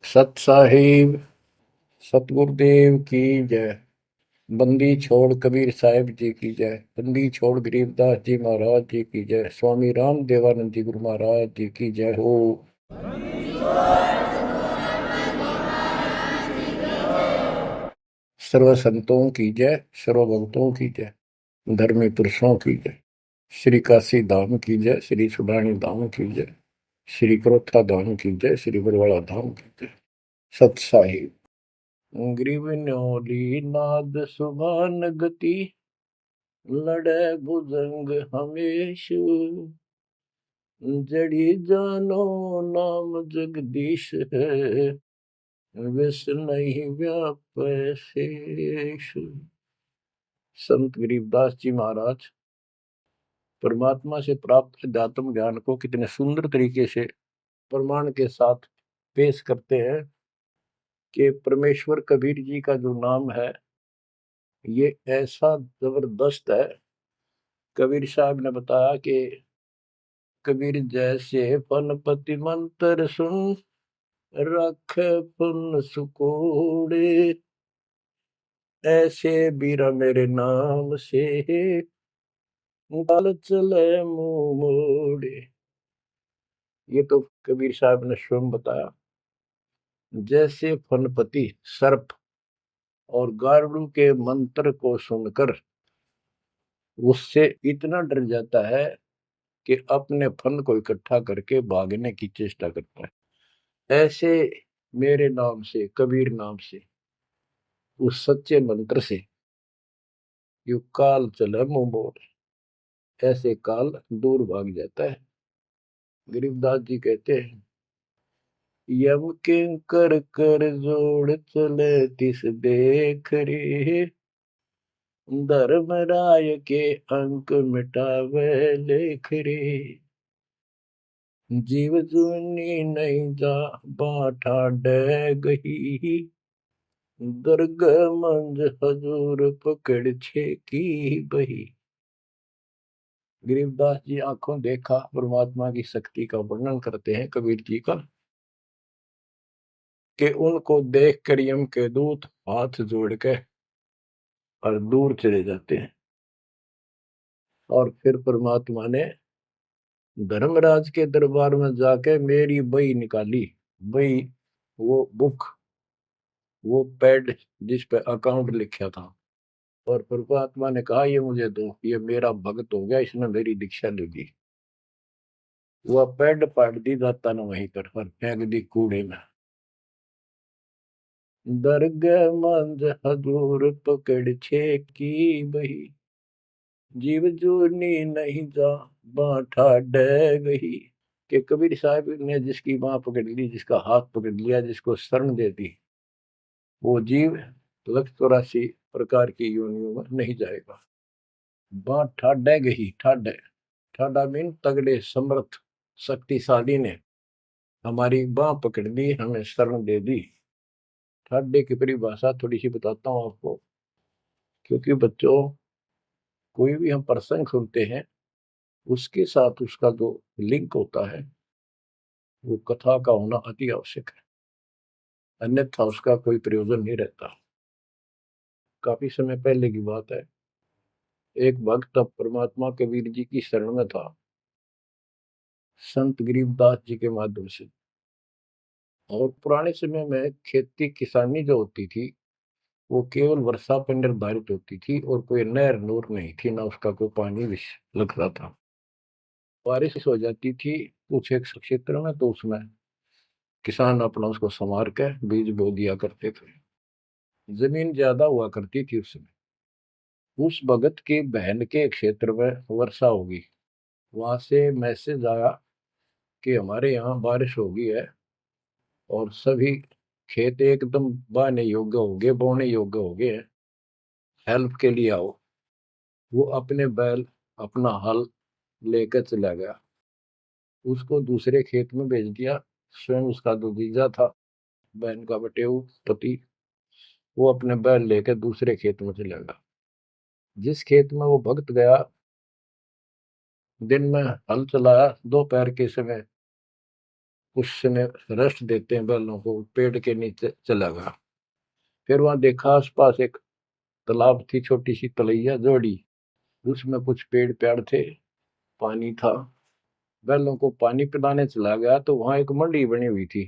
सत साहिब सतगुरुदेव की जय। बंदी छोड़ कबीर साहिब जी की जय। बंदी छोड़ गरीबदास जी महाराज जी की जय। स्वामी राम देवानंद जी गुरु महाराज जी की जय हो। सर्व संतों की जय, सर्व भक्तों की जय, धर्मी पुरुषों की जय। श्री काशी धाम की जय, श्री सुडानी धाम की जय, श्री क्रोथा धाम की जय, श्री बरवाड़ा धाम की जय। सत साहिब ग्रीवन्योली नाद सुभान गति, लड़े भुजंग हमेश, जड़ी जानो नाम जगदीश है, विष नहीं व्यापै शेष। संत गरीबदास जी महाराज परमात्मा से प्राप्त अध्यात्म ज्ञान को कितने सुंदर तरीके से प्रमाण के साथ पेश करते हैं कि परमेश्वर कबीर जी का जो नाम है ये ऐसा जबरदस्त है। कबीर साहब ने बताया कि कबीर जैसे फनपति मंत्र सुन, रख पुन सुकोड़े, ऐसे बीरा मेरे नाम से, गाल चले मुंह मोड़े। ये तो कबीर साहब ने स्वयं बताया। जैसे फनपति सर्प और गारुड़ के मंत्र को सुनकर उससे इतना डर जाता है कि अपने फन को इकट्ठा करके भागने की चेष्टा करता है, ऐसे मेरे नाम से, कबीर नाम से, उस सच्चे मंत्र से यू काल चले मुंह मोड़, ऐसे काल दूर भाग जाता है। गरीबदास जी कहते हैं, यम किंकर कर जोड़ चले तिस देख रे, धर्मराय के अंक मिटावे लेख रे, जीव जुनी नहीं जा बाठा डे गही, दर्ग मंज हजूर पकड़ छे की बही। गरीबदास जी आंखों देखा परमात्मा की शक्ति का वर्णन करते हैं कबीर जी का, कि उनको देख कर यम के दूत हाथ जोड़ के और दूर चले जाते हैं। और फिर परमात्मा ने धर्मराज के दरबार में जाके मेरी बही निकाली। बही वो बुक, वो पैड जिस पे अकाउंट लिखा था, और परमात्मा ने कहा ये मुझे दो, ये मेरा भक्त हो गया, इसने मेरी दीक्षा ले ली। वह पैड पाट दी दाता ने वहीं पर और फेंक दी कूड़े में। दर्ग मंज हजूर पकड़ छे की बही, जीव जोनी नहीं जा बाठा डे गही। कि कबीर साहब ने जिसकी बाह पकड़ ली, जिसका हाथ पकड़ लिया, जिसको शरण दे दी, वो जीव 184 प्रकार की योनियों में नहीं जाएगा। बाँ ठाडे गही, ठाडे ठाडा मीन तगड़े समर्थ शक्तिशाली ने हमारी बाह पकड़ ली, हमें शरण दे दी। ठाडे की परिभाषा थोड़ी सी बताता हूँ आपको, क्योंकि बच्चों कोई भी हम प्रसंग सुनते हैं उसके साथ उसका जो लिंक होता है वो कथा का होना अति आवश्यक है, अन्यथा उसका कोई प्रयोजन नहीं रहता। काफी समय पहले की बात है, एक भक्त अब परमात्मा कबीर जी की शरण में था संत गरीबदास जी के माध्यम से। और पुराने समय में खेती किसानी जो होती थी वो केवल वर्षा पर निर्धारित होती थी, और कोई नहर नूर नहीं थी, ना उसका कोई पानी लगता था। बारिश हो जाती थी कुछ एक क्षेत्र में तो उसमें किसान अपना उसको संवार के बीज बो दिया करते थे। जमीन ज्यादा हुआ करती थी उस समय। उस भगत की बहन के क्षेत्र में वर्षा होगी, वहां से मैसेज आया कि हमारे यहाँ बारिश हो गई है और सभी खेत एकदम बाने योग्य हो गए, बोने योग्य हो गए, हेल्प के लिए आओ। वो अपने बैल, अपना हल लेकर चला गया, उसको दूसरे खेत में भेज दिया। स्वयं उसका जो जीजा था, बहन का बटेऊ पति, वो अपने बैल लेकर दूसरे खेत में चला गया। जिस खेत में वो भक्त गया, दिन में हल चलाया, दोपहर के समय कुछ समय रेस्ट देते हैं बैलों को, पेड़ के नीचे चला गया। फिर वहां देखा आसपास एक तालाब थी, छोटी सी तलैया जोड़ी, उसमें कुछ पेड़ पेड़ थे, पानी था। बैलों को पानी पिलाने चला गया तो वहां एक मंडी बनी हुई थी,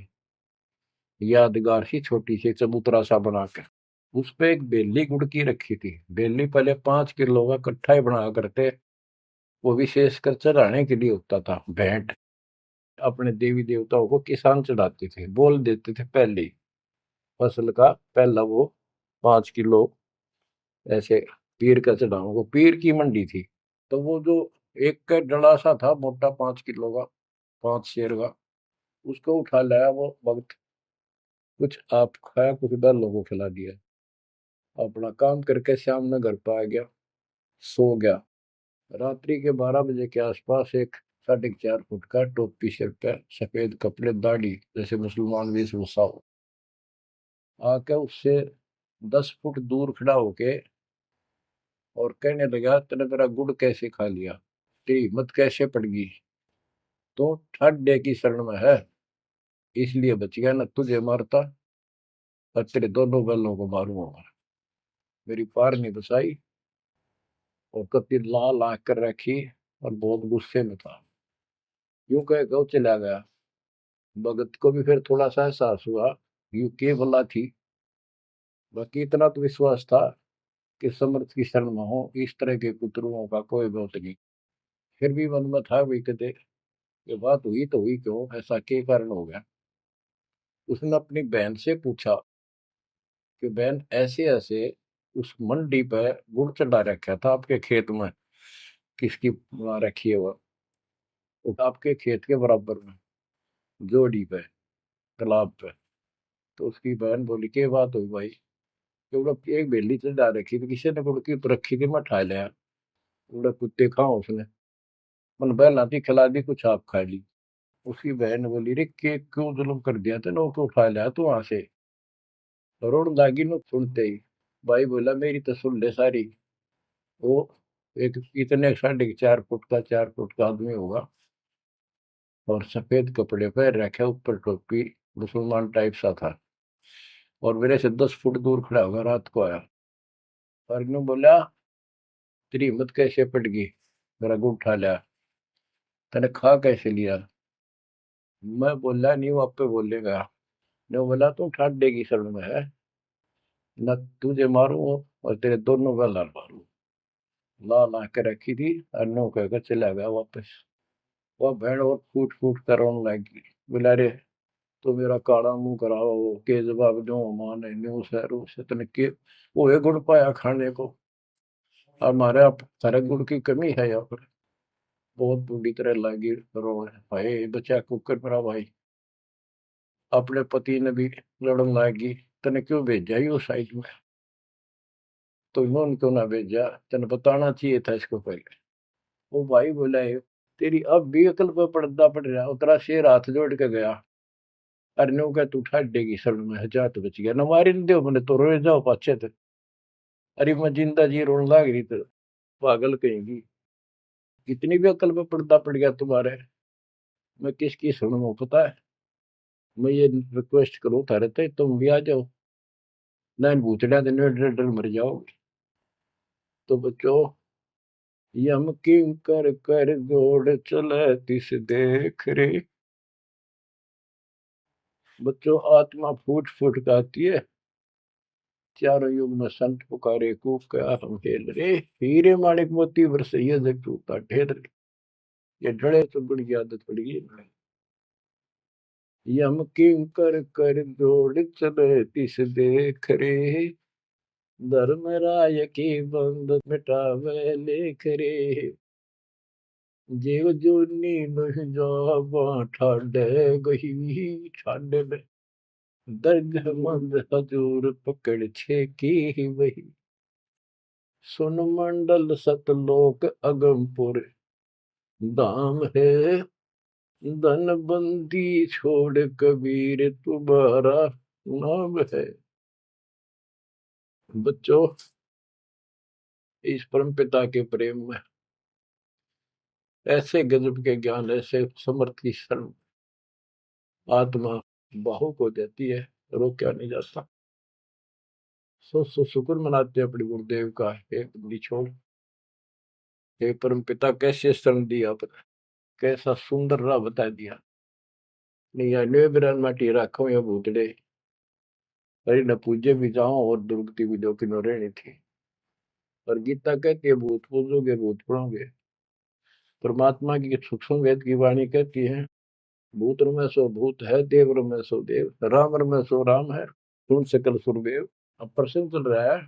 यादगार सी, छोटी सी चबूतरा सा बना के। उस पे एक बेली गुड़की रखी थी। बेली पहले 5 किलो का कट्ठा ही बना करते, वो विशेषकर चढ़ाने के लिए होता था, भेंट। अपने देवी देवताओं को किसान चढ़ाते थे, बोल देते थे पहली फसल का पहला वो 5 किलो ऐसे पीर का चढ़ाऊं। वो पीर की मंडी थी। तो वो जो एक का डला सा था मोटा, 5 किलो का, 5 शेर का, उसको उठा लाया वो भक्त। कुछ आप खाया, कुछ बैलों को खिला दिया, अपना काम करके शाम में घर पे आ गया, सो गया। रात्रि के 12 बजे के आसपास एक 4.5 फुट का, टोपी सिर पे, सफेद कपड़े, दाढ़ी, जैसे मुसलमान वेशभूषा हो, आके उससे 10 फुट दूर खड़ा होके और कहने लगा, तेने मेरा गुड़ कैसे खा लिया, तेरी हिम्मत कैसे पड़ गई, तो ठाड्डे की शरण में है इसलिए बच गया, न तुझे मारता और तेरे दोनों बैलों को मारूंगा। मेरी पार नहीं बसाई, और कति लाल आंख कर रखी और बहुत गुस्से में था। यूं कह के वो चला गया। भगत को भी फिर थोड़ा सा एहसास हुआ, यूं के भला थी। बाकी इतना तो विश्वास था कि समर्थ की शरण में हो, इस तरह के कुतरुओं का कोई बहुत नहीं। फिर भी मन में था, भी कहते ये बात हुई तो हुई क्यों, ऐसा के कारण हो गया। उसने अपनी बहन से पूछा कि बहन, ऐसे ऐसे उस मंडी पे गुड़ चढ़ा रखा था आपके खेत में, किसकी बना रखी है वो आपके खेत के बराबर में, जोड़ी पे, तालाब पे। तो उसकी बहन बोली, के बात हुई भाई, क्योंकि एक बेली चढ़ा रखी थी, किसी ने गुड़ की रखी थी, मैं उठा लिया। बोला, कुत्ते खाओ उसने, मन बहला थी, खिला दी, कुछ आप खा ली। उसकी बहन बोली, रे के क्यों जुल्म कर दिया तेने, को उठा लिया तू वहां से। रोड लागी नो सुनते ही। भाई बोला, मेरी तो सुन ले सारी। वो एक इतने 4.5 फुट का, 4 फुट का आदमी होगा, और सफेद कपड़े पहन रखे, ऊपर टोपी, मुसलमान टाइप सा था, और मेरे से 10 फुट दूर खड़ा होगा, रात को आया। और इन्होंने बोला, तेरी हिम्मत कैसे पड़ गई, मेरा गुड़ उठा लिया, तने खा कैसे लिया। मैं बोला, नहीं वो आप पे बोलेगा। ने बोला, तू ठाड्डे की शरण में है, न तुझे मारू और तेरे दोनों का लाल मारू। ला ला के रखी थी, और नो कहकर चला गया वापस। वह भेड़ और फूट फूट कर रोने लगी। बोला, रे तो मेरा काला मुंह कराओ, के जवाब दो, माने न्यू शहरों से तने के वो है गुड़ पाया खाने को, हमारे आप सारे गुड़ की कमी है यहाँ पर। बहुत बुरी तरह लगी रो, भाई बचा कुकर मेरा भाई, अपने पति ने भी लड़न लागी, तने क्यों भेजा ही उस साइड में, तो इन्होंने क्यों ना भेजा, तने बताना चाहिए था इसको पहले। वो भाई बोला, तेरी अब भी अकल पर पर्दा पड़ रहा, उतरा शेर हाथ जोड़ के गया। अरे नो क्या, तू ठाडेगी शरण में, जा तो बच गया, न मारी न दो मैंने तो रोए जाओ पाछे थे। अरे मैं जिंदा जी रोने लग रही तो, पागल कहेंगी, इतनी भी अकल पे पर्दा पड़ गया तुम्हारे, मैं किसकी सुनूं पता है। मैं ये रिक्वेस्ट करूं थारे ते, तुम भी आ जाओ, ना भूतड़ा दिन डर डर मर जाओगे। तो बच्चों, यम किं कर कर जोड़ चले तिस देख रे। बच्चों, आत्मा फूट फूट गाती है, चारों युग में संत पुकारे, कूक क्या हम हेल रे, हीरे माणिक मोती बरसैया जग टूटा ढेर रे। ये डरे तो बड़ी आदत पड़ गई है। यम किं कर कर जोड़ चले तिस देख रे, धर्म राय की बंद मिटावे लेख रे। जीव जूनी नहीं जावा ठाडे गही, ठाडे में दर्ग मंद हजूर पकड़ छे की वही। सुन मंडल सतलोक अगमपुर धाम है, धन बंदी छोड़ कबीर तुम्हारा नाम है। बच्चों, इस परम पिता के प्रेम में ऐसे गजब के ज्ञान, ऐसे समर्थ की शरण, आत्मा भावुक हो जाती है, रोका नहीं जाता। सो शुक्र मनाते हैं अपने गुरुदेव का, हे बंदी छोड़, हे परम पिता कैसे शरण दिया आपने, कैसा सुंदर राह बता दिया। नहीं अन्य बिरान माटी राखो या भूतड़े, अरे न पूजे भी जाओ और दुर्गति भी जो कि न रहनी थी। और गीता कहती है भूत पूजोगे भूत पढ़ोगे। परमात्मा की सूक्ष्म वेद की वाणी कहती है भूत में सो भूत है, देव में सो देव, राम में सो राम है, सुन सकल सुरदेव। अब प्रश्न चल रहा है,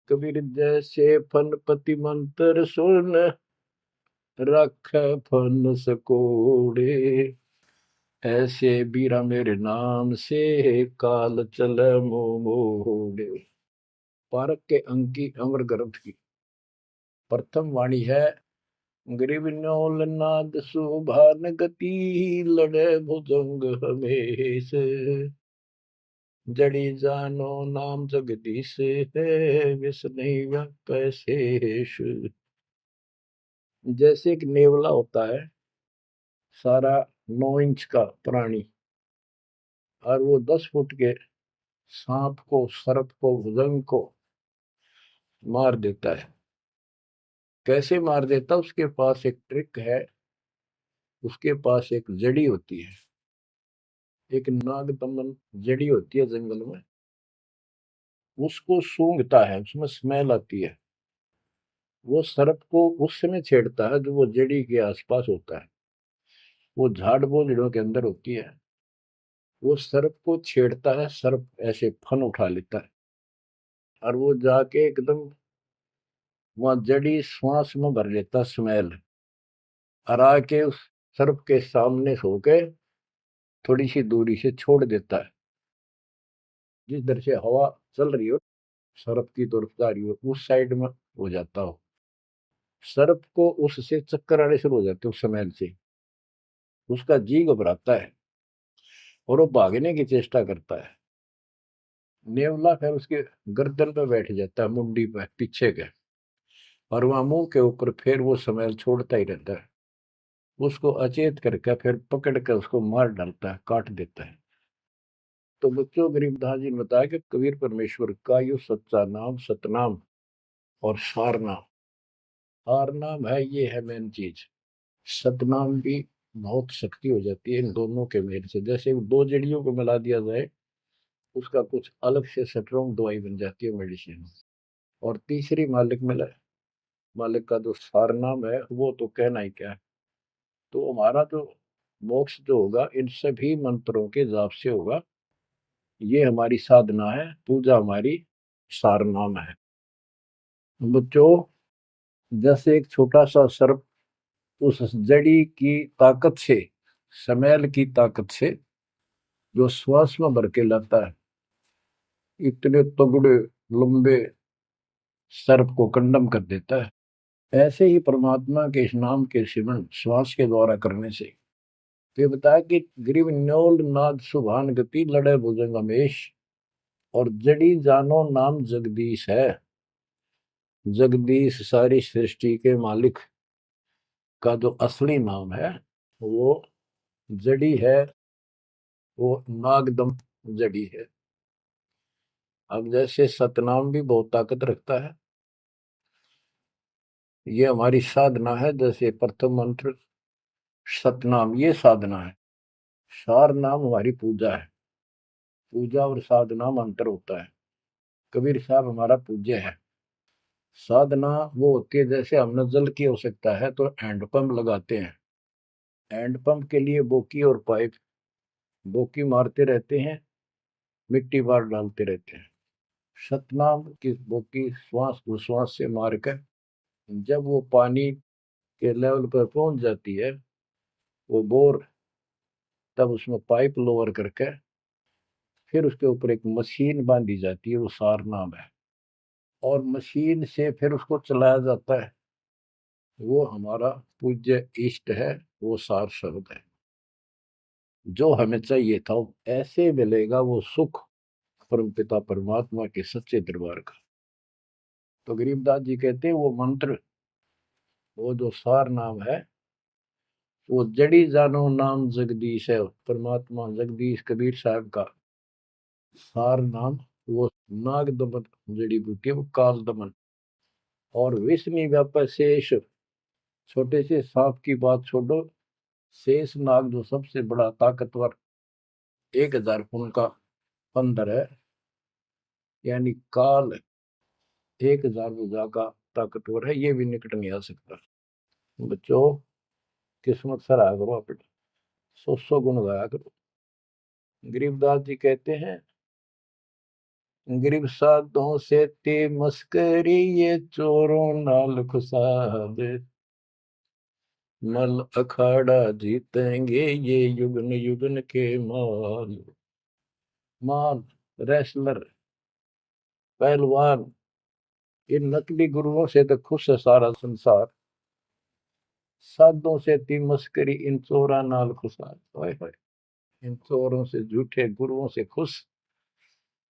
कबीर जैसे फन पति मंत्र सुन, रख फन सकोड़े, ऐसे बीरा मेरे नाम से काल चल मोड़े। पारक के अंक की अमर ग्रंथ की प्रथम वाणी है, ग्रीव न्योल नाद सुभान गति, लड़े भुजंग हमेश, जड़ी जानो नाम जगदीश है, विष नहीं व्यापै शेष। जैसे एक नेवला होता है, सारा 9 इंच का प्राणी, और वो 10 फुट के सांप को, सर्प को, भुजंग को मार देता है। कैसे मार देता, उसके पास एक ट्रिक है। उसके पास एक जड़ी होती है, एक नागदमन जड़ी होती है जंगल में, उसको सूंघता है, उसमें स्मेल आती है। वो सर्प को उस समय छेड़ता है जो वो जड़ी के आसपास होता है, वो झाड़ बोझड़ों के अंदर होती है। वो सर्प को छेड़ता है, सर्प ऐसे फन उठा लेता है, और वो जाके एकदम वहां जड़ी श्वास में भर लेता स्मेल, और आके उस सर्प के सामने सो के थोड़ी सी दूरी से छोड़ देता है। जिस दर से हवा चल रही हो, सर्प की तरफ जा रही हो, उस साइड में हो जाता हो। सर्प को उससे चक्कर आने शुरू हो जाते उस स्मेल से, उसका जी घबराता है और वो भागने की चेष्टा करता है। नेवला फिर उसके गर्दन पे बैठ जाता है, मुंडी पे पीछे के, और वहां मुंह के ऊपर फिर वो स्मेल छोड़ता ही रहता है। उसको अचेत करके फिर पकड़ कर उसको मार डालता है, काट देता है। तो बच्चों, गरीबदास जी ने बताया कि कबीर परमेश्वर का यो सच्चा नाम सतनाम और सार नाम। सार नाम है, ये है मेन चीज। सतनाम भी बहुत शक्ति हो जाती है इन दोनों के मेल से। जैसे दो जड़ियों को मिला दिया जाए, उसका कुछ अलग से स्ट्रॉन्ग दवाई बन जाती है, मेडिसिन। और तीसरी मालिक मिला, मालिक का जो सार नाम है, वो तो कहना ही क्या है। तो हमारा जो मोक्ष जो होगा इन सभी मंत्रों के जाप से होगा। ये हमारी साधना है, पूजा हमारी सार नाम है। बच्चों, जैसे एक छोटा सा सर्प उस जड़ी की ताकत से, स्मेल की ताकत से जो श्वास में भर के लाता है, इतने तगड़े लंबे सर्प को कंडम कर देता है। ऐसे ही परमात्मा के इस नाम के सिमरन श्वास के द्वारा करने से, तो ये बताया कि ग्रीव न्योल नाद सुभान गति, लड़े भुजंग हमेश, और जड़ी जानो नाम जगदीश है। जगदीश सारी सृष्टि के मालिक का जो असली नाम है, वो जड़ी है, वो नागदम जड़ी है। अब जैसे सतनाम भी बहुत ताकत रखता है, ये हमारी साधना है। जैसे प्रथम मंत्र सतनाम, ये साधना है। सार नाम हमारी पूजा है। पूजा और साधना में अंतर होता है। कबीर साहब हमारा पूज्य है। साधना वो होती है, जैसे हमने जल की आवश्यकता है तो हैंडपंप लगाते हैं। हैंडपंप के लिए बोकी और पाइप, बोकी मारते रहते हैं, मिट्टी बार डालते रहते हैं। सतनाम की बोकी श्वास उश्वास से मारकर जब वो पानी के लेवल पर पहुंच जाती है, वो बोर, तब उसमें पाइप लोअर करके फिर उसके ऊपर एक मशीन बांधी जाती है, वो सार नाम है। और मशीन से फिर उसको चलाया जाता है। वो हमारा पूज्य इष्ट है, वो सार शब्द है। जो हमें चाहिए था ऐसे मिलेगा वो सुख परमपिता परमात्मा के सच्चे दरबार का। तो गरीबदास जी कहते हैं वो मंत्र, वो जो सार नाम है, वो जड़ी जानो नाम जगदीश है, परमात्मा जगदीश कबीर साहब का सार नाम। वो नाग दमन जड़ी बूटी है, वो काल दमन। और विष्णु व्यापक शेष, छोटे से सांप की बात छोड़ो, शेष नाग जो सबसे बड़ा ताकतवर 1000 फुट का बंदर है, यानी काल 1000 भुजा का ताकतवर है, ये भी निकट नहीं आ सकता। बच्चों, किस्मत सराहा करो अपने, 100 गुण गाया करो। गरीबदास जी कहते हैं, गरीब साधों से ते मस्करी, ये चोरों नाल खुशाद, मल अखाड़ा जीतेंगे ये युगन युगन के माल। माल, रेसलर, पहलवान, इन नकली गुरुओं से तो खुश है सारा संसार, साधों से ती मस्करी, इन चोरा नाल खुशाद। हाय हाय, इन चोरों से, झूठे गुरुओं से खुश,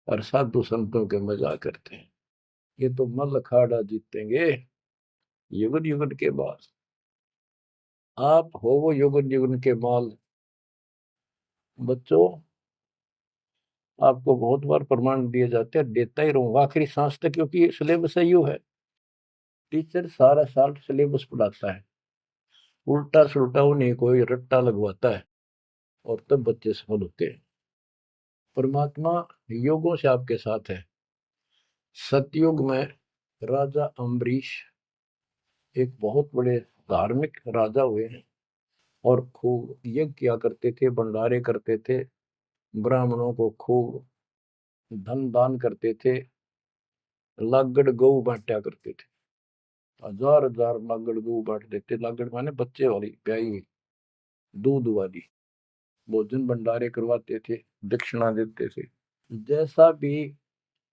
और साधु संतों के मजाक करते हैं। ये तो मल अखाड़ा जीतेंगे युगन युगन के बाद। आप हो वो युगन युगन के माल। बच्चों, आपको बहुत बार प्रमाण दिए जाते हैं, देता ही रहूंगा आखिरी सांस तक, क्योंकि सिलेबस यू है। टीचर सारा साल सिलेबस पढ़ाता है, उल्टा सुल्टा उन्हें कोई रट्टा लगवाता है, और तब बच्चे सफल होते हैं। परमात्मा योगों से आपके साथ है। सतयुग में राजा अम्बरीश एक बहुत बड़े धार्मिक राजा हुए हैं, और खूब यज्ञ किया करते थे, भंडारे करते थे, ब्राह्मणों को खूब धन दान करते थे, लागड़ गऊ बांटा करते थे, 1000 लागड़ गऊ बांट देते। लागड़ माने बच्चे वाली, ब्याई हुई, दूध वाली। भोजन भंडारे करवाते थे, दक्षिणा देते थे। जैसा भी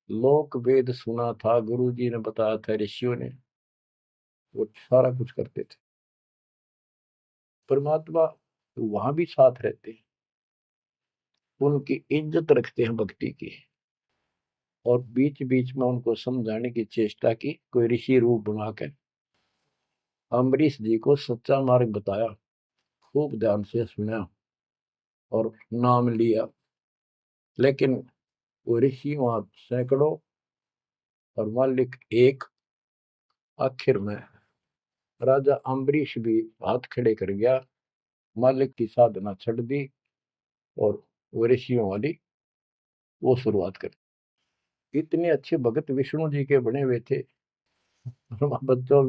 लोक वेद सुना था, गुरु जी ने बताया था, ऋषियों ने, वो सारा कुछ करते थे। परमात्मा वहां भी साथ रहते हैं, उनकी इज्जत रखते हैं भक्ति की, और बीच बीच में उनको समझाने की चेष्टा की, कोई ऋषि रूप बनाकर अम्बरीश जी को सच्चा मार्ग बताया, खूब ध्यान से सुना और नाम लिया। लेकिन वो ऋषि वहां सैकड़ों और मालिक एक। आखिर में राजा अम्बरीश भी हाथ खड़े कर गया, मालिक की साधना छड़ दी, और वो ऋषियों वाली वो शुरुआत कर। इतने अच्छे भगत विष्णु जी के बने हुए थे। बच्चों,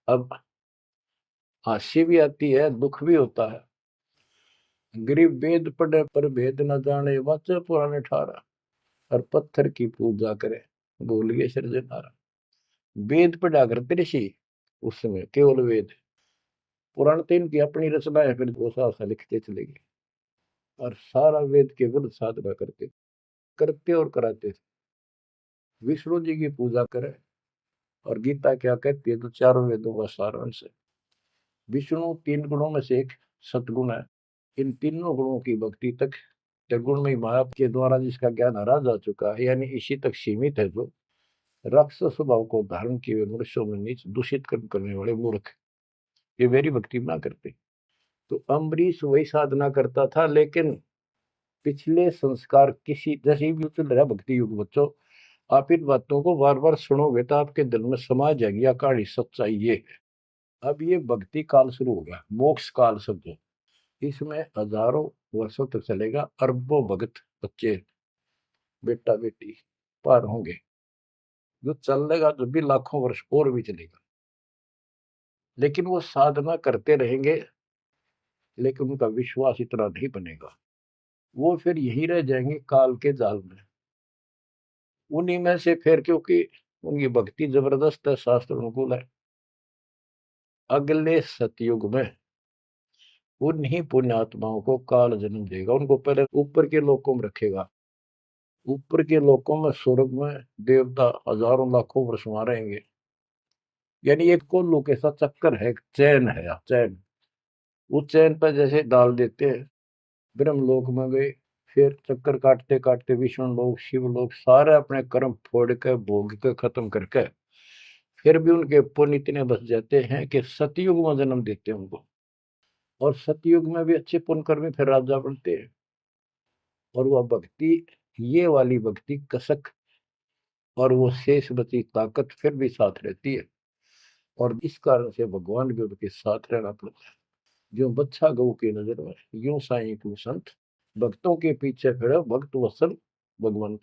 अब हंसी भी आती है, दुख भी होता है। गरीब वेद पढ़े पर भेद न जाने, वाचे पुराने ठारा, और पत्थर की पूजा करे, भूल गए सृजनहारा। वेद पढ़ा करते ऋषि उस समय, केवल वेद। पुराण तो इनकी अपनी रचना है, फिर वो सा लिखते चले गए, और सारा वेद के विरुद्ध साधना करते करते और कराते थे। विष्णु जी की पूजा करे, और गीता क्या कहती है, तो चारों वेदों का सारांश है। विष्णु 3 गुणों में से एक सतगुण है। इन तीनों गुणों की भक्ति तक गुण में माया के द्वारा जिसका ज्ञान हरा जा चुका है, यानी इसी तक सीमित है, जो राक्षस स्वभाव को धारण किए हुए मनुष्यों में नीच दूषित कर्म करने वाले मूर्ख, ये मेरी भक्ति ना करते। तो अम्बरीश वही साधना करता था, लेकिन पिछले संस्कार किसी, जैसे भी चल रहा भक्ति युग बच्चों, आप इन बातों को बार बार सुनोगे तो आपके दिल में समा जाएगी अकाड़ी सच्चाई ये है। अब ये भक्ति काल शुरू हो गया, मोक्ष काल समझो। इसमें हजारों वर्षों तक चलेगा, अरबों भगत बच्चे बेटा बेटी पार होंगे, जो चलेगा जो भी लाखों वर्ष और भी चलेगा। लेकिन वो साधना करते रहेंगे, लेकिन उनका विश्वास इतना नहीं बनेगा, वो फिर यही रह जाएंगे काल के जाल में। उन्हीं में से फिर, क्योंकि उनकी भक्ति जबरदस्त है, शास्त्र अनुकूल है, अगले सतयुग में उन्हीं पुण्यात्माओं को काल जन्म देगा। उनको पहले ऊपर के लोकों में रखेगा, ऊपर के लोकों में, स्वर्ग में देवता हजारों लाखों वर्ष वहां रहेंगे। यानी एक कोल्लू के साथ चक्कर है, चैन है, चैन। उस चैन पर जैसे डाल देते हैं, ब्रह्मलोक में गए, फिर चक्कर काटते काटते विष्णु लोक, शिव लोक, सारे अपने कर्म फोड़ के भोग के खत्म करके, फिर भी उनके पुण्य इतने बच जाते हैं कि सतयुग में जन्म देते हैं उनको। और सतयुग में भी अच्छे पुण्यकर्मी फिर राजा बनते हैं। और वह भक्ति, ये वाली भक्ति कसक और वो शेष बची ताकत फिर भी साथ रहती है। और इस कारण से भगवान भी उनके साथ रहना पड़ता है। जो बच्चा गऊ की नजर में, यूं साईं को संत, भक्तों के पीछे फिरे भक्त वत्सल भगवंत।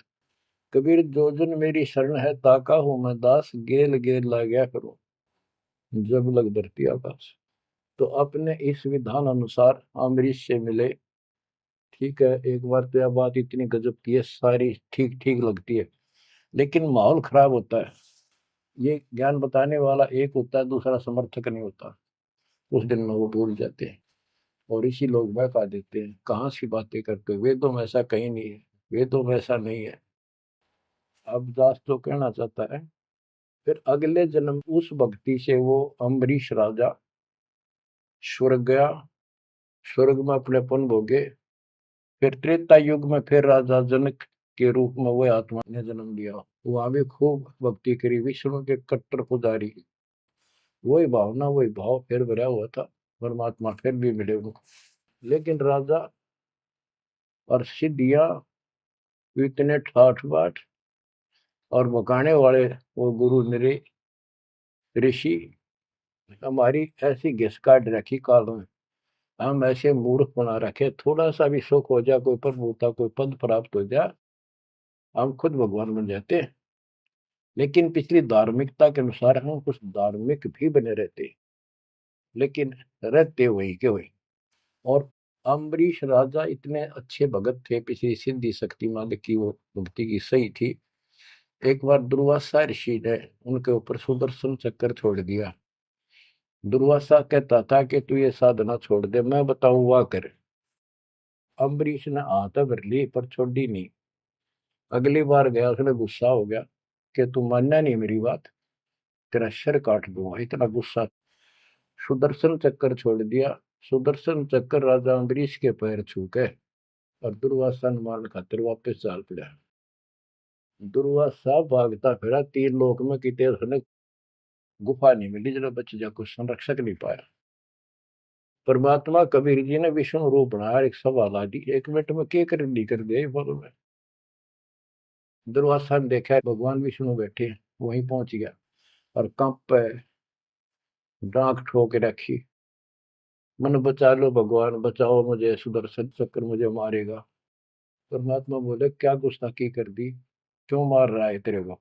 कबीर जो जन मेरी शरण है, ताका हूं मैं दास, गेल गेल ला गया करो जब लग धरती आकाश। तो अपने इस विधान अनुसार अम्बरीश से मिले। ठीक है, एक बार तो यह बात इतनी गजब की है, सारी ठीक ठीक लगती है, लेकिन माहौल खराब होता है। ये ज्ञान बताने वाला एक होता है, दूसरा समर्थक नहीं होता। उस दिन में वो भूल जाते हैं और इसी लोग बहका देते हैं, कहाँ सी बातें करते हो, वेदों में ऐसा कहीं नहीं है, वेदों में ऐसा नहीं है। अब दास तो कहना चाहता है, फिर अगले जन्म उस भक्ति से वो अम्बरीश राजा स्वर्ग गया, स्वर्ग में अपने पुण्य भोगे। फिर त्रेता युग में फिर राजा जनक के रूप में वह आत्मा ने जन्म लिया। वहां भी खूब भक्ति करी, विष्णु के कट्टर पुजारी। वही भावना वही भाव फिर भरा हुआ था, परमात्मा फिर भी मिले उनको। लेकिन राजा और सिद्धियां इतने ठाठ बाट और बकाने वाले वो गुरु निरे ऋषि हमारी ऐसी घिस काट रखी काल में, हम ऐसे मूर्ख बना रखे, थोड़ा सा भी सुख हो जाए, कोई प्रभुता कोई पद प्राप्त हो जाए, हम खुद भगवान बन जाते हैं। लेकिन पिछली धार्मिकता के अनुसार हम कुछ धार्मिक भी बने रहते, लेकिन रहते वही के वही। और अम्बरीश राजा इतने अच्छे भगत थे, पिछली सिद्धि शक्ति मालिक की वो भक्ति की सही थी। एक बार दुर्वासा ऋषि ने उनके ऊपर सुदर्शन चक्कर छोड़ दिया। दुर्वासा कहता था कि तू ये साधना छोड़ दे, मैं बताऊं वाह कर। अम्बरीश ने हाथ भर ली पर छोड़ी नहीं। अगली बार गया, उसने गुस्सा हो गया कि तू मानना नहीं मेरी बात, तेरा सिर काट दूंगा, इतना गुस्सा। सुदर्शन चक्कर छोड़ दिया। सुदर्शन चक्कर राजा अम्बरीश के पैर छू के और दुर्वासा ने मारने खातिर वापस चाल पड़ा। दुर्वासा भागता फिरा तीन लोक में, कितने उसने गुफा नहीं मिली जरा बच जा, कुछ संरक्षक नहीं पाया। परमात्मा कबीर जी ने विष्णु रूप बनाया, एक सवाल आ दी, एक मिनट में के कर दी कर दिया बोलो में। दुर्वासा ने देखा भगवान विष्णु बैठे, वहीं पहुंच गया और कंप पे डांक ठोक रखी, मन बचा लो भगवान, बचाओ मुझे, सुदर्शन चक्र मुझे मारेगा। परमात्मा बोले क्या गुस्ताखी कर दी, क्यों मार रहा है तेरे को।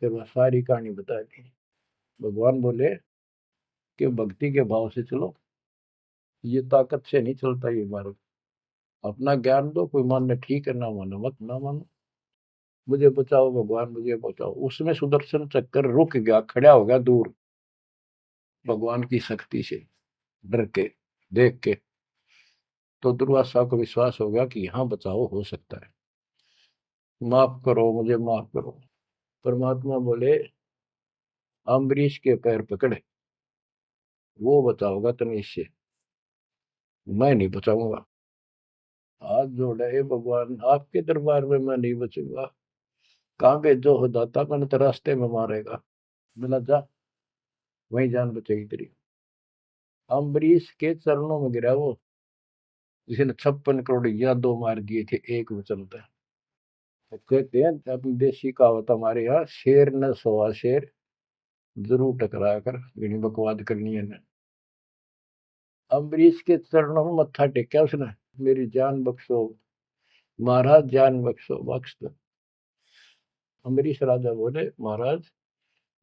फिर वह सारी कहानी बता दी। भगवान बोले कि भक्ति के भाव से चलो, ये ताकत से नहीं चलता ये मार्ग। अपना ज्ञान दो, कोई मानने ठीक है, ना मानो मत ना मानो, मुझे बचाओ भगवान मुझे बचाओ। उसमें सुदर्शन चक्कर रुक गया, खड़ा हो गया दूर, भगवान की शक्ति से डर के देख के। तो दुर्वासा को विश्वास हो गया कि यहाँ बचाओ हो सकता है, माफ करो मुझे माफ करो। परमात्मा बोले अम्बरीश के पैर पकड़े, वो बचाओगा तुम्हें इससे, मैं नहीं बचाऊंगा। हाथ जोड़े, हे भगवान आपके दरबार में मैं नहीं बचूंगा, कहाँ भेजो हो दाता, मैंने तो रास्ते में मारेगा। मिला जा, वही जान बचेगी तेरी। अम्बरीश के चरणों में गिरा वो, जिसने 56 करोड़ यादव मार दिए थे एक वचन पे। तो कहते हैं अपनी देसी कहावत हमारे यहाँ, शेर न सोआ शेर, जरूर टकराया कर, इन्हीं बकवाद करनी है। अम्बरीश के चरणों में मत्था टेका उसने, मेरी जान बख्शो महाराज, जान बख्शो, बख्श दो। अम्बरीश राजा बोले महाराज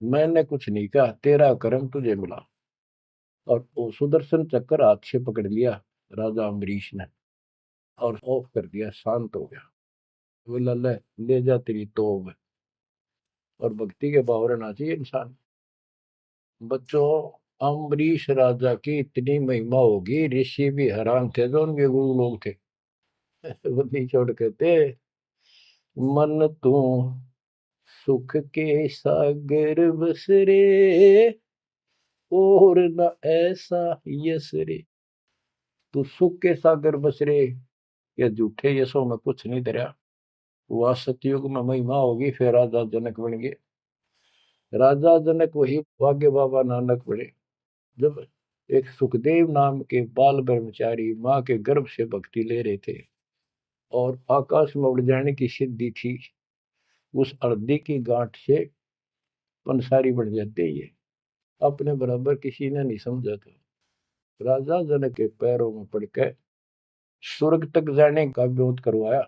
मैंने कुछ नहीं कहा, तेरा कर्म तुझे मिला। और वो सुदर्शन चक्कर हाथ से पकड़ लिया राजा अम्बरीश ने और ऑफ कर दिया, शांत हो गया। बोला ले जा तेरी तोब। और भक्ति के भाव रहना चाहिए इंसान। बच्चों, अम्बरीश राजा की इतनी महिमा होगी, ऋषि भी हैरान थे जो उनके गुरु लोग थे। वो नहीं छोड़ कहते, मन तू सुख के सागर बस रे, और न ऐसा यस रे। तू सुख के सागर बस रे, ये झूठे यशों में कुछ नहीं धरा। वह सतयुग में महिमा होगी, फिर राजा जनक बन गए। राजा जनक वही भाग्य बाबा नानक बने। जब एक सुखदेव नाम के बाल ब्रह्मचारी माँ के गर्भ से भक्ति ले रहे थे और आकाश में उड़ जाने की सिद्धि थी। उस हृदय की गांठ से पंसारी बन जाते ये, अपने बराबर किसी ने नहीं समझा था। राजा जनक के पैरों में पड़कर स्वर्ग तक जाने का विरोध करवाया।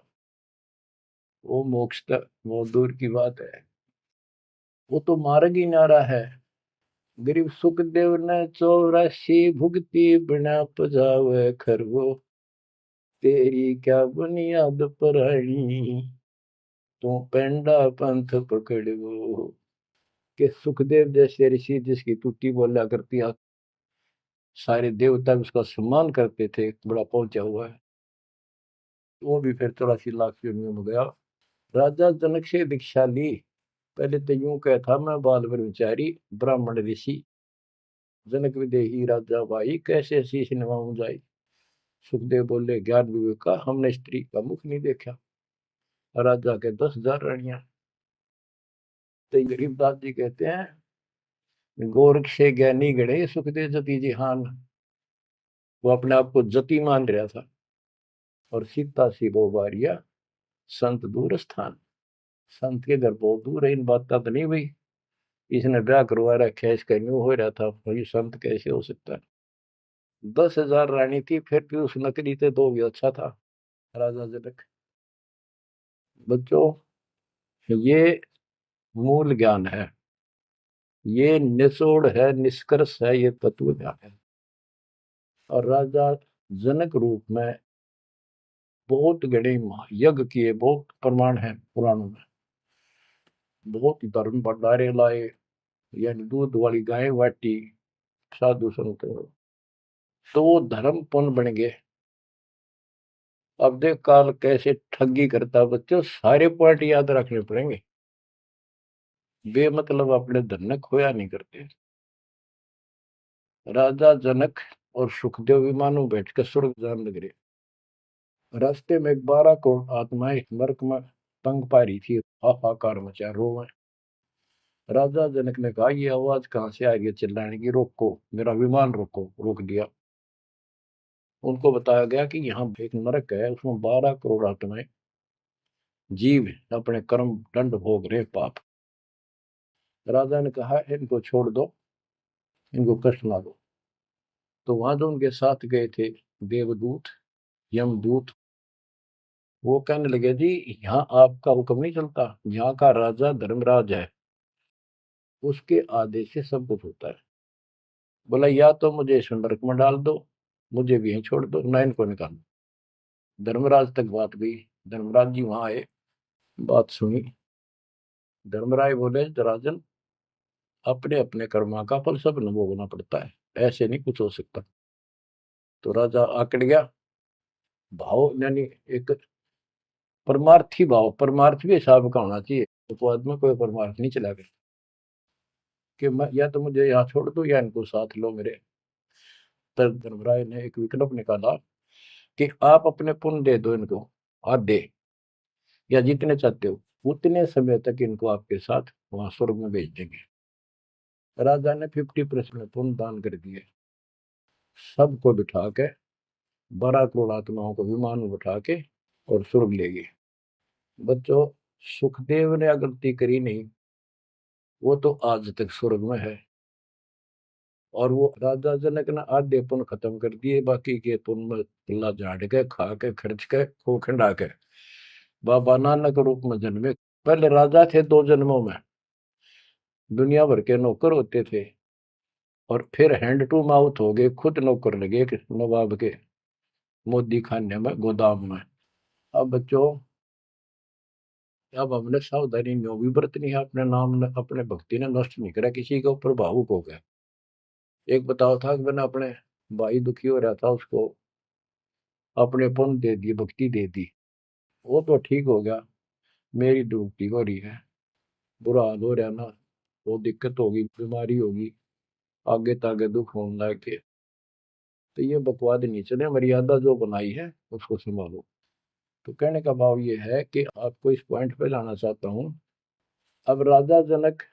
वो मोक्ष तक बहुत दूर की बात है, वो तो मार्ग ही नारा है। गरीब सुखदेव ने 84 भुगती बिना पजावे खरगो, तेरी क्या बुनियाद परानी, तू पेंडा पंथ पकड़ो। के सुखदेव जैसे ऋषि जिसकी टूटी बोला करती, सारे देवता उसका सम्मान करते थे, बड़ा पहुंचा हुआ है, वो भी फिर 84 लाख योनियों में गया। राजा जनक से दीक्षा ली। पहले तो यूं कहा था, मैं बाल ब्रह्मचारी ब्राह्मण ऋषि, जनक विदेही राजा भाई, कैसे शीश निभाऊं जाई। सुखदेव बोले, ज्ञान विवेक का हमने स्त्री का मुख नहीं देखा। राजा के 10,000 रानियां। तो गरीबदास जी कहते हैं, गोरख से ज्ञानी गणे सुखदेव जति जिहान। वो अपने आप को जति मान रहा था। और सीता सी वो बारिया संत दूर स्थान, संत के घर बहुत दूर है। इन बात का तो नहीं भाई इसने ब्याह करवा रखा है, इसका न्यू हो रहा था, भाई संत कैसे हो सकता है। 10,000 रानी थी, फिर भी उस नकली से दो भी अच्छा था राजा जनक। बच्चों, ये मूल ज्ञान है, ये निचोड़ है, निष्कर्ष है, ये तत्व ज्ञान है। और राजा जनक रूप में बहुत गणे यज्ञ किए, बहुत प्रमाण है पुराणों में। बहुत धर्म भंडारे लाए, यानी दूध वाली गाय बाटी साधु संत, तो वो धर्म पुण्य बन गए। अब देख काल कैसे ठगी करता। बच्चों, सारे पॉइंट याद रखने पड़ेंगे, बेमतलब अपने धन ने खोया नहीं करते। राजा जनक और सुखदेव विमानों बैठकर स्वर्ग जान लग रहे। रास्ते में 12 करोड़ आत्माएं नरक में तंग पा रही थी, हाहाकार मचा, रोवे। राजा जनक ने कहा, ये आवाज कहां से आ रही है चिल्लाने की, रोको मेरा विमान रोको। रोक दिया। उनको बताया गया कि यहाँ एक नरक है, उसमें 12 करोड़ आत्माएं जीव अपने कर्म दंड भोग रहे, पाप। राजा ने कहा, इनको छोड़ दो, इनको कष्ट ना दो। तो वहां जो उनके साथ गए थे देवदूत, यमदूत, वो कहने लगे, जी यहाँ आपका हुक्म नहीं चलता, यहाँ का राजा धर्मराज है, उसके आदेश से सब कुछ होता है। बोला, या तो मुझे इस नरक में डाल दो, मुझे भी यहीं छोड़ दो, ना इनको निकालो। धर्मराज तक बात गई। धर्मराज जी वहां आए, बात सुनी। धर्मराज बोले, राजन, अपने अपने कर्मा का फल सब न भोगना पड़ता है, ऐसे नहीं कुछ हो सकता। तो राजा आकड़ गया। भाव यानी एक परमार्थी भाव, परमार्थ भी हिसाब का होना चाहिए, उपवाद में कोई परमार्थ नहीं चला गया कि मैं या तो मुझे यहाँ छोड़ दो या इनको साथ लो मेरे। तब धर्मराय ने एक विकल्प निकाला कि आप अपने पुण्य दे दो इनको, आधे या जितने चाहते हो, उतने समय तक इनको आपके साथ वहां स्वर्ग में भेज देंगे। राजा ने 50% पुण्य दान कर दिए। सबको बिठा के 12 करोड़ आत्माओं को विमान में बिठा के और स्वर्ग ले गए। बच्चों, सुखदेव ने गलती करी नहीं, वो तो आज तक स्वर्ग में है। और वो राजा जनक ने आधे पुण्य खत्म कर दिए, बाकी के पुण्य में पिल्ला झाड़ के खा के खर्च के खो खंडा के बाबा नानक रूप में जन्मे। पहले राजा थे 2 जन्मों में, दुनिया भर के नौकर होते थे, और फिर हैंड टू माउथ हो गए, खुद नौकर लगे नवाब के मोदी खाने में, गोदाम में। अब बच्चों, अब हमने सावधानी न्यों भी बरतनी है, अपने नाम ने अपने भक्ति ने नष्ट नहीं करा, किसी के ऊपर भावुक हो गया। एक बताओ था कि मैंने अपने भाई दुखी हो रहा था, उसको अपने पुण्य दे दिए, भक्ति दे दी, वो तो ठीक हो गया, मेरी डूबती हो रही है, बुरा हाल हो रहा ना, वो दिक्कत होगी, बीमारी होगी, आगे तागे दुख होने लग के। तो ये बकवाद नहीं चले, मर्यादा जो बनाई है उसको संभालो। तो कहने का भाव ये है कि आपको इस पॉइंट पे लाना चाहता हूं। अब राजा जनक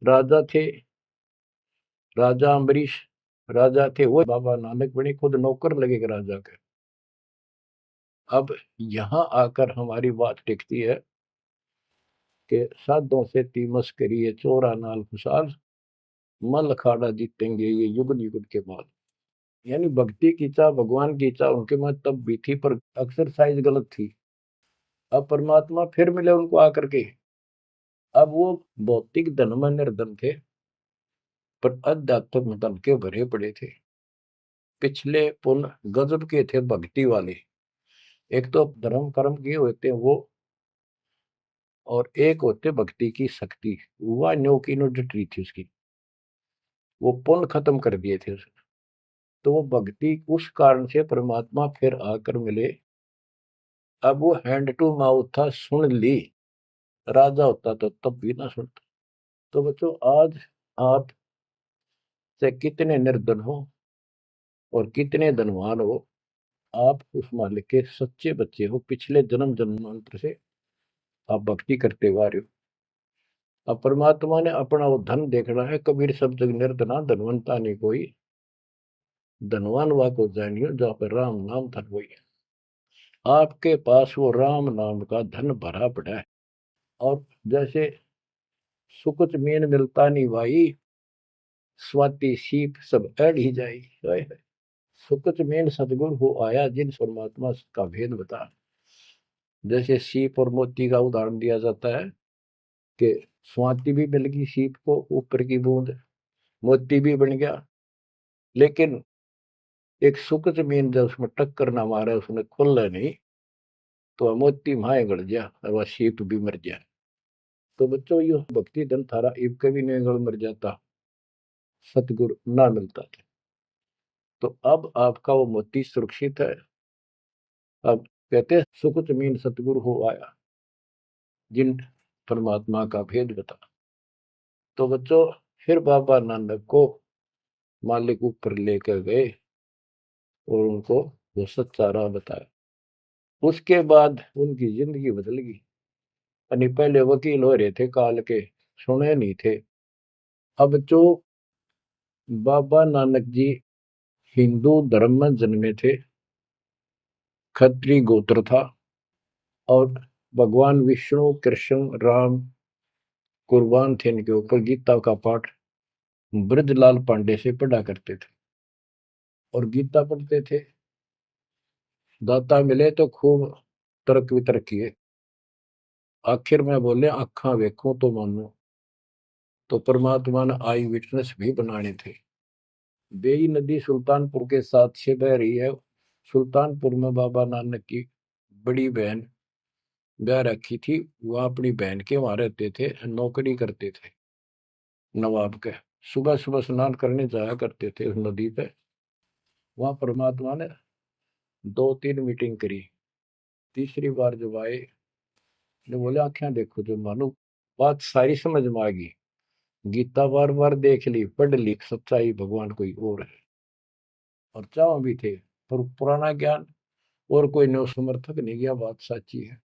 राजा थे, राजा अम्बरीश राजा थे वो बाबा नानक बने, खुद नौकर लगे राजा के। अब यहाँ आकर हमारी बात टिकती है कि साधों से तीमस करिए चोरा नाल खुशाल, मल अखाड़ा जीतेंगे ये युग युग के बाद। यानी भक्ति की चाह, भगवान की चाह उनके में तब भी थी, पर एक्सरसाइज गलत थी। अब परमात्मा फिर मिले उनको आकर के। अब वो भौतिक धन में निर्धन थे, पर अध्यात्म धन के भरे पड़े थे। पिछले पुल गजब के थे भक्ति वाले। एक तो धर्म कर्म किए होते हैं वो, और एक होते भक्ति की शक्ति। वह न्यो की नो डटी थी उसकी, वो पुण्य खत्म कर दिए थे उसने। तो वो भक्ति उस कारण से परमात्मा फिर आकर मिले। अब वो हैंड टू माउथ था, सुन ली। राजा होता तो तब भी ना सुनता। तो बच्चों, आज आप से कितने निर्धन हो और कितने धनवान हो, आप उस मालिक के सच्चे बच्चे हो। पिछले जन्म जन्मांतर से आप भक्ति करते हुए आ रहे हो। अब परमात्मा ने अपना वो धन देखना है। कबीर सब जग निर्धना धनवंता नहीं कोई, धनवान वा को जानियो जहाँ पर राम नाम धन वही है। आपके पास वो राम नाम का धन भरा पड़ा है। और जैसे सुकुच मीन मिलता नहीं भाई, स्वाति सीप सब अड़ ही जाई। सुकुच मीन सतगुरु हो आया जिन परमात्मा का भेद बता। जैसे सीप और मोती का उदाहरण दिया जाता है कि स्वाति भी मिल गई सीप को, ऊपर की बूंद, मोती भी बन गया। लेकिन एक सुकुच मीन जब उसमें टक्कर ना मारे, उसने खुल नहीं, तो मोती माए गड़ गया और वह सीप भी मर गया। तो बच्चों, ये भक्ति धन थारा इब कभी नहीं गड़ मर जाता, सतगुरु ना मिलता था। तो अब आपका वो मोती सुरक्षित है। अब कहते हैं सुकुच मीन सतगुरु हो आया जिन परमात्मा का भेद बता। तो बच्चों, फिर बाबा नानक को मालिक ऊपर लेकर गए और उनको वो सच्चा राह बताया। उसके बाद उनकी जिंदगी बदल गई। यानी पहले वकील हो रहे थे काल के, सुने नहीं थे। अब जो बाबा नानक जी हिंदू धर्म में जन्मे थे, खत्री गोत्र था, और भगवान विष्णु कृष्ण राम कुर्बान थे इनके ऊपर। गीता का पाठ ब्रजलाल पांडे से पढ़ा करते थे और गीता पढ़ते थे। दाता मिले तो खूब तर्क वितर्क किए। आखिर में बोले अखा वेखो तो मानो। तो परमात्मा ने आई विटनेस भी बनाने थे। बेई नदी सुल्तानपुर के साथ से बह रही है। सुल्तानपुर में बाबा नानक की बड़ी बहन ब्याह रखी थी। वह अपनी बहन के वहां रहते थे, नौकरी करते थे नवाब के। सुबह सुबह स्नान करने जाया करते थे उस नदी पे। वहां परमात्मा ने 2-3 मीटिंग करी। तीसरी बार जब आए, ने बोले आंखें देखो जो मानो। बात सारी समझ में आ गई। गीता बार बार देख ली, पढ़ ली, सच्चाई भगवान कोई और है। और चाह भी थे, पर पुराना ज्ञान और कोई नो समर्थक नहीं गया, बात सच्ची है।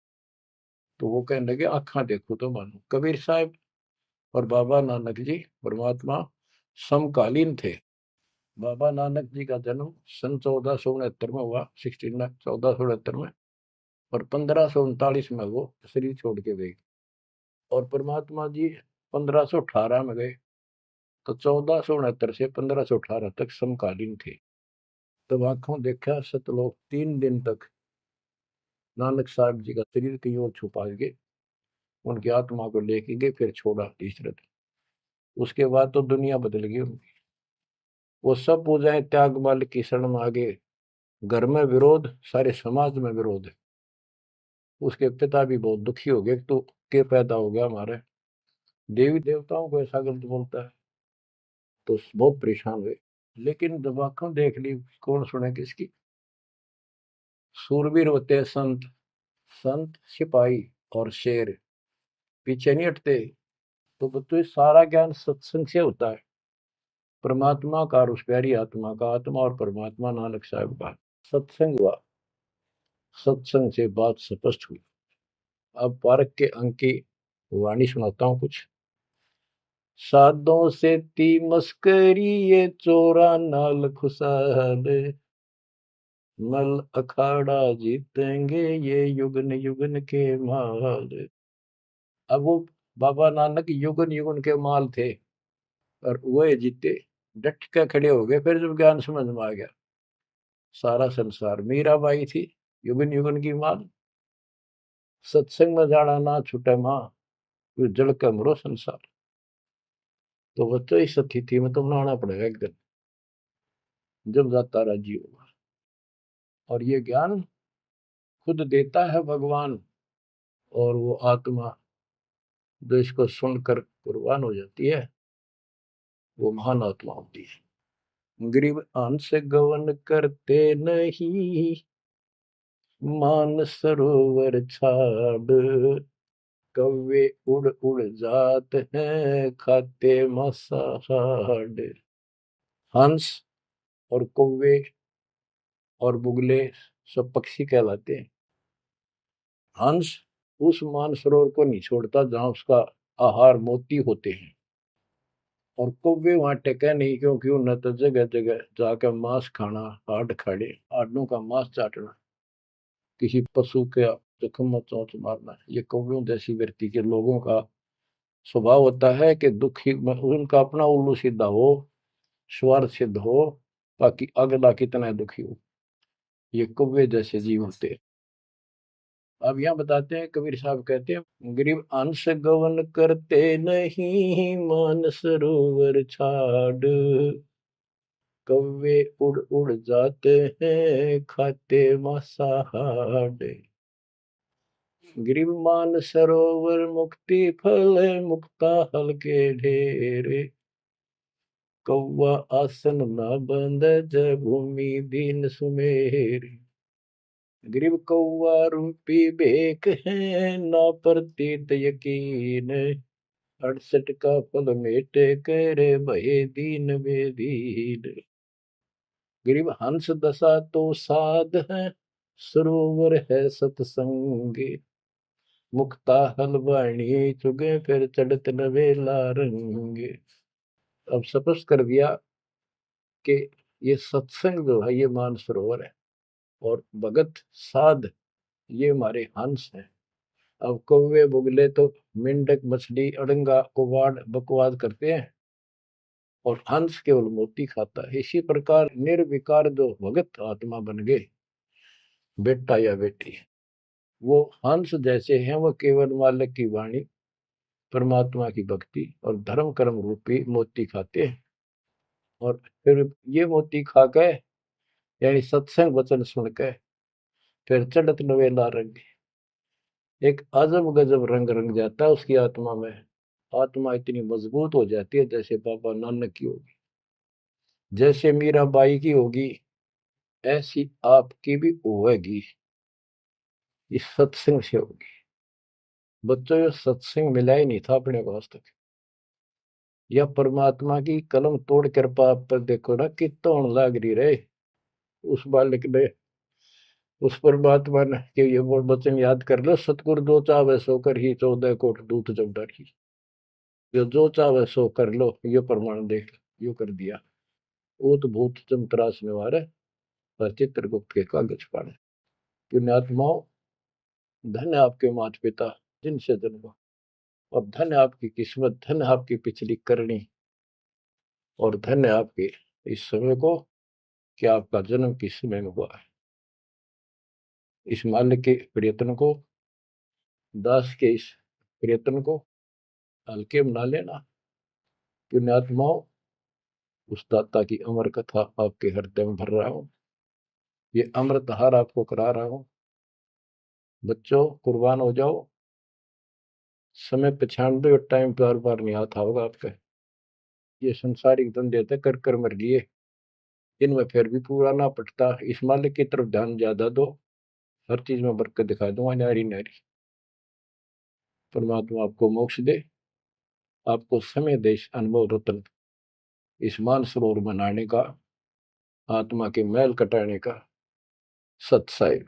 तो वो कहने लगे आंखा देखो तो मानो। कबीर साहब और बाबा नानक जी परमात्मा समकालीन थे। बाबा नानक जी का जन्म सन 1469 में हुआ, 1469 में। और 1539 में वो शरीर छोड़ के गए। और परमात्मा जी 1518 में गए। तो 1469 से 1518 तक समकालीन थे। तब आंखों देखा सतलोक 3 दिन तक नानक साहब जी का शरीर कहीं और छुपा के उनकी आत्मा को लेके गए, फिर छोड़ा तीसरे दिन। उसके बाद तो दुनिया बदल गई उनकी। वो सब पूजाएं त्याग माल की शरण में आ गए। घर में विरोध, सारे समाज में विरोध है। उसके पिता भी बहुत दुखी हो गए, तो के पैदा हो गया हमारे, देवी देवताओं को ऐसा गलत बोलता है। तो बहुत परेशान हुए। लेकिन जब आंखों देख ली, कौन सुने किसकी। सूरवीर होते हैं संत, संत सिपाही और शेर पीछे नहीं हटते। तो बच्चों, सारा ज्ञान सत्संग से होता है। परमात्मा का और उस प्यारी आत्मा का, आत्मा और परमात्मा नानक साहब का सत्संग हुआ। सत्संग से बात स्पष्ट हुई। अब पारक के अंक की वाणी सुनाता हूं कुछ। साधों से ती मस्करी ये चोरा नाल खुशाल, नल अखाड़ा जीतेंगे ये युगन युगन के माल। अब वो बाबा नानक युगन युगन के माल थे और वह जीते, डट के खड़े हो गए। फिर जब ज्ञान समझ में आ गया, सारा संसार मीराबाई थी युगन युगन की माल। सत्संग में जाना ना छूटे माँ, फिर जल के मरो संसार। तो बच्चों इस स्थिति में तुम नहाना पड़ेगा एक दिन, जब जाता राजी होगा। और ये ज्ञान खुद देता है भगवान, और वो आत्मा जो इसको सुनकर कुर्बान हो जाती है, वो महान आत्मा होती है। गरीब अंश गवन करते नहीं, मान सरोवर छाड़, कौवे उड़ उड़ जात हैं खाते मसाहाड़। हंस और कौवे और बुगले सब पक्षी कहलाते हैं। हंस उस मानसरोवर को नहीं छोड़ता जहां उसका आहार मोती होते हैं, और कौवे वहां टेके नहीं, क्योंकि उन्हें तो जगह जगह जाकर मांस खाना, हाड खाड़े हाडों का मांस चाटना, किसी पशु के जख्म में चोंच मारना, ये कौवे जैसी व्यक्ति के लोगों का स्वभाव होता है कि दुखी उनका अपना उल्लू सीधा हो, स्वार्थ सिद्ध हो, ताकि अगला कितना दुखी हो। ये कौवे जैसे जीव होते हैं। अब यहाँ बताते हैं, कबीर साहब कहते हैं, गरीब अंश गवन करते नहीं, मान सरोवर छाड़, कौवे उड़ उड़ जाते हैं खाते मांसाहाड़। गरीब मान सरोवर मुक्ति फल, मुक्ता हल के ढेरे, कौवा आसन न बंद जय भूमि दीन सुमेर। गरीब कौवा रूपी बेक है, ना प्रतीत यकीन, 68 का फल मेटे करे भये दीन बेदीन। गरीब हंस दशा तो साध है, सरोवर है सतसंग, मुक्ता हलवाणी चुगे फिर चढ़त नवेला रंग। अब स्पष्ट कर दिया कि ये सत्संग जो है ये मानसरोवर है, और भगत साध ये हमारे हंस हैं। अब कौवे बुगले तो मेंढक मछली अड़ंगा कुवाड़ बकवाद करते हैं, और हंस केवल मोती खाता है। इसी प्रकार निर्विकार जो भगत आत्मा बन गए, बेटा या बेटी, वो हंस जैसे हैं। वो केवल मालिक की वाणी, परमात्मा की भक्ति और धर्म कर्म रूपी मोती खाते हैं, और फिर ये मोती खा के, यानी सत्संग वचन सुन के, फिर चढ़त नवेला रंग, एक अजब गजब रंग रंग जाता है उसकी आत्मा में। आत्मा इतनी मजबूत हो जाती है जैसे बाबा नानक की होगी, जैसे मीराबाई की होगी, ऐसी आपकी भी होगी, इस सत्संग से होगी। बच्चों, ये सत्संग मिला ही नहीं था अपने को आज तक। या परमात्मा की कलम तोड़ कृपा आप पर देखो ना, कितना होने लग रही रहे उस बालक ने, उस परमात्मा ने कि ये वो वचन याद कर लो, सतगुरु जो चाहे सो कर ही 14 कोट दूत जब डरी। ये जो चाहे सो कर लो, ये प्रमाण देख यो कर दिया। ऊत भूत चमतरास निवार है, और चित्रगुप्त के कागज पाड़े। पुण्यात्माओं, धन्य आपके माता पिता जिनसे जन्मा, और धन्य आपकी किस्मत, धन्य आपकी पिछली करनी, और धन्य आपके इस समय को कि आपका जन्म किस समय में हुआ है। इस माल्य के प्रयत्न को, दास के इस प्रयत्न को हल्के में ना लेना। पुण्यात्माओं, उस दाता की अमर कथा आपके हृदय में भर रहा हूं, ये अमृत हार आपको करा रहा हूं। बच्चों, कुर्बान हो जाओ। समय पहचान दो, टाइम बार बार नहीं आता होगा आपका। ये संसारिक धंधे थे कर कर मर लिए, इनमें फिर भी पूरा ना पटता। इस मालिक की तरफ ध्यान ज्यादा दो, हर चीज में बरकत दिखा दूंगा, नारी नारी। परमात्मा आपको मोक्ष दे, आपको समय दे इस अनुभव रत्न, इस मानसरोवर बनाने का, आत्मा के मैल कटाने का सत्साई।